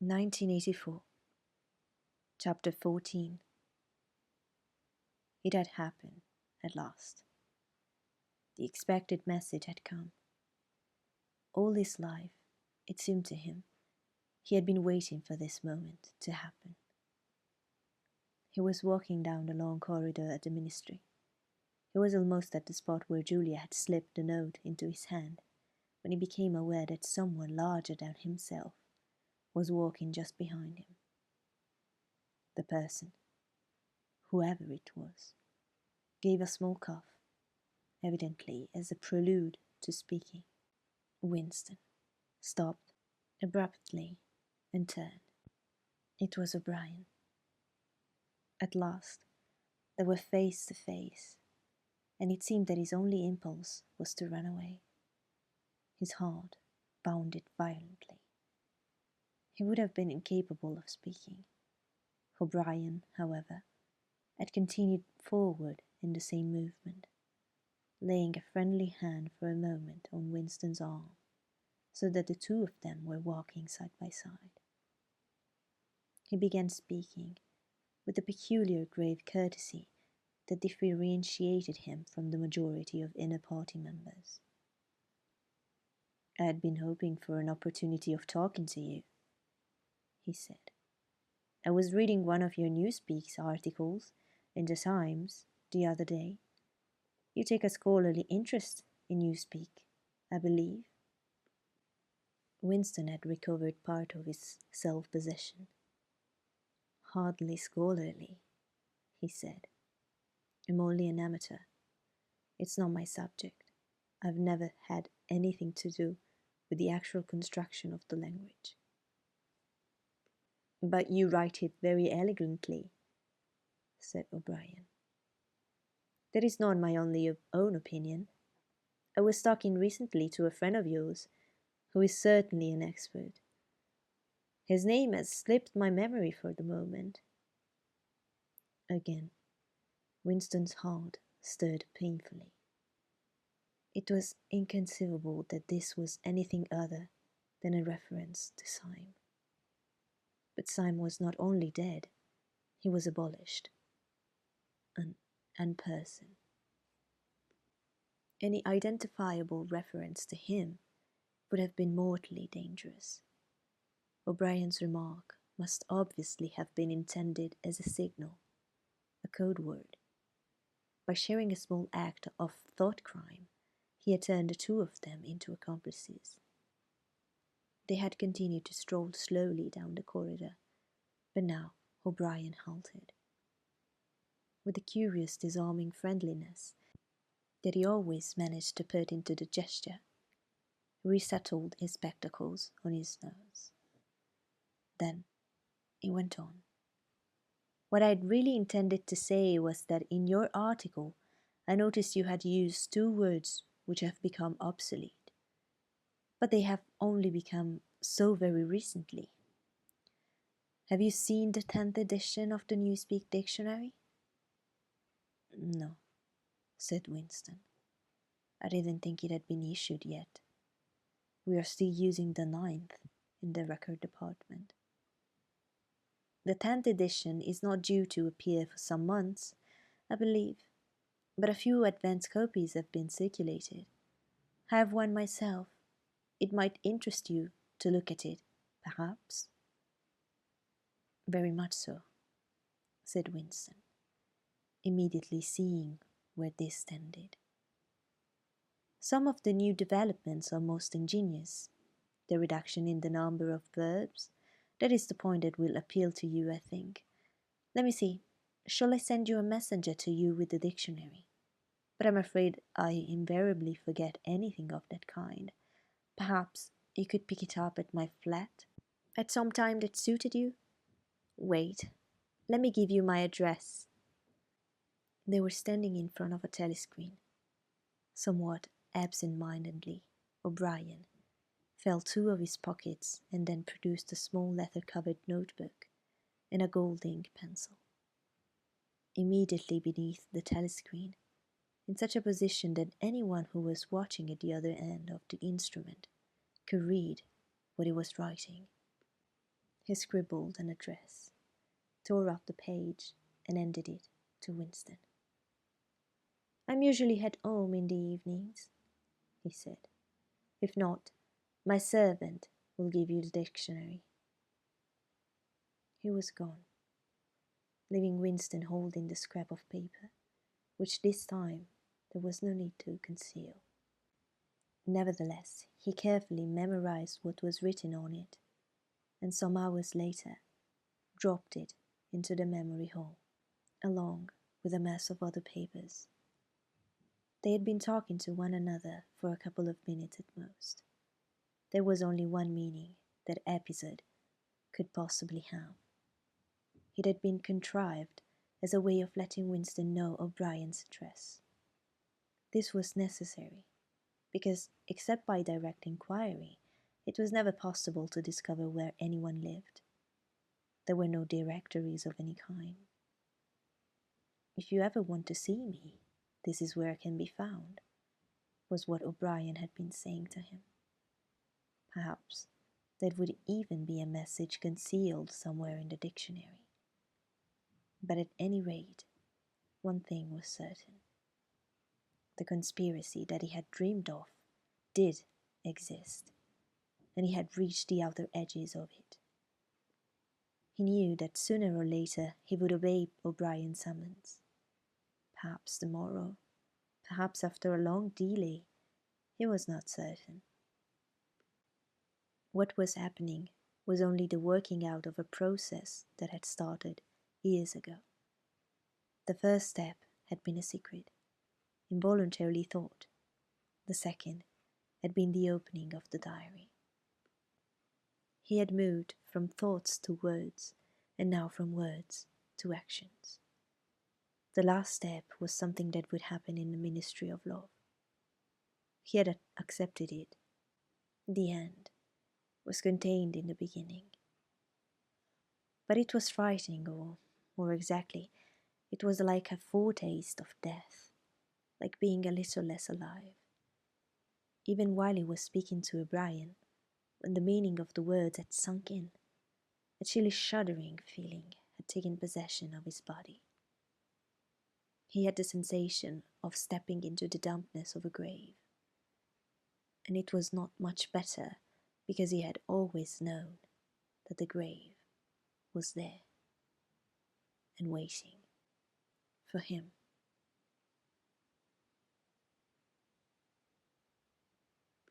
1984, Chapter 14. It had happened, at last. The expected message had come. All his life, it seemed to him, he had been waiting for this moment to happen. He was walking down the long corridor at the ministry. He was almost at the spot where Julia had slipped the note into his hand when he became aware that someone larger than himself was walking just behind him. The person, whoever it was, gave a small cough, evidently as a prelude to speaking. Winston stopped abruptly and turned. It was O'Brien. At last, they were face to face, and it seemed that his only impulse was to run away. His heart bounded violently. He would have been incapable of speaking. O'Brien, however, had continued forward in the same movement, laying a friendly hand for a moment on Winston's arm, so that the two of them were walking side by side. He began speaking with a peculiar grave courtesy that differentiated him from the majority of inner party members. "I had been hoping for an opportunity of talking to you," he said. "I was reading one of your Newspeak's articles in the Times the other day. You take a scholarly interest in Newspeak, I believe." Winston had recovered part of his self-possession. "Hardly scholarly," he said. "I'm only an amateur. It's not my subject. I've never had anything to do with the actual construction of the language." "But you write it very elegantly," said O'Brien. "That is not my only own opinion. I was talking recently to a friend of yours who is certainly an expert. His name has slipped my memory for the moment." Again, Winston's heart stirred painfully. It was inconceivable that this was anything other than a reference to Syme. But Syme was not only dead, he was abolished. An unperson. Any identifiable reference to him would have been mortally dangerous. O'Brien's remark must obviously have been intended as a signal, a code word. By sharing a small act of thought crime, he had turned the two of them into accomplices. They had continued to stroll slowly down the corridor, but now O'Brien halted. With the curious disarming friendliness that he always managed to put into the gesture, he resettled his spectacles on his nose. Then he went on. "What I had really intended to say was that in your article I noticed you had used two words which have become obsolete. But they have only become so very recently. Have you seen the 10th edition of the Newspeak Dictionary?" "No," said Winston. "I didn't think it had been issued yet. We are still using the 9th in the record department." "The 10th edition is not due to appear for some months, I believe, but a few advance copies have been circulated. I have one myself. It might interest you to look at it, perhaps." "Very much so," said Winston, immediately seeing where this tended. "Some of the new developments are most ingenious. The reduction in the number of verbs, that is the point that will appeal to you, I think. Let me see, shall I send you a messenger to you with the dictionary? But I'm afraid I invariably forget anything of that kind. Perhaps you could pick it up at my flat at some time that suited you? Wait, let me give you my address." They were standing in front of a telescreen. Somewhat absent-mindedly, O'Brien felt two of his pockets and then produced a small leather-covered notebook and a gold ink pencil. Immediately beneath the telescreen, in such a position that anyone who was watching at the other end of the instrument could read what he was writing, He scribbled an address, tore up the page, and handed it to Winston. "I'm usually at home in the evenings," he said. "If not, my servant will give you the dictionary." He was gone, leaving Winston holding the scrap of paper, which this time there was no need to conceal. Nevertheless, he carefully memorized what was written on it, and some hours later dropped it into the memory hole, along with a mass of other papers. They had been talking to one another for a couple of minutes at most. There was only one meaning that episode could possibly have. It had been contrived as a way of letting Winston know O'Brien's address. This was necessary, because, except by direct inquiry, it was never possible to discover where anyone lived. There were no directories of any kind. "If you ever want to see me, this is where I can be found," was what O'Brien had been saying to him. Perhaps there would even be a message concealed somewhere in the dictionary. But at any rate, one thing was certain. The conspiracy that he had dreamed of did exist, and he had reached the outer edges of it. He knew that sooner or later he would obey O'Brien's summons. Perhaps tomorrow, perhaps after a long delay, he was not certain. What was happening was only the working out of a process that had started years ago. The first step had been a secret, involuntarily thought. The second had been the opening of the diary. He had moved from thoughts to words, and now from words to actions. The last step was something that would happen in the ministry of love. He had accepted it. The end was contained in the beginning. But it was frightening, or more exactly, it was like a foretaste of death, like being a little less alive. Even while he was speaking to O'Brien, when the meaning of the words had sunk in, a chilly shuddering feeling had taken possession of his body. He had the sensation of stepping into the dampness of a grave. And it was not much better, because he had always known that the grave was there and waiting for him.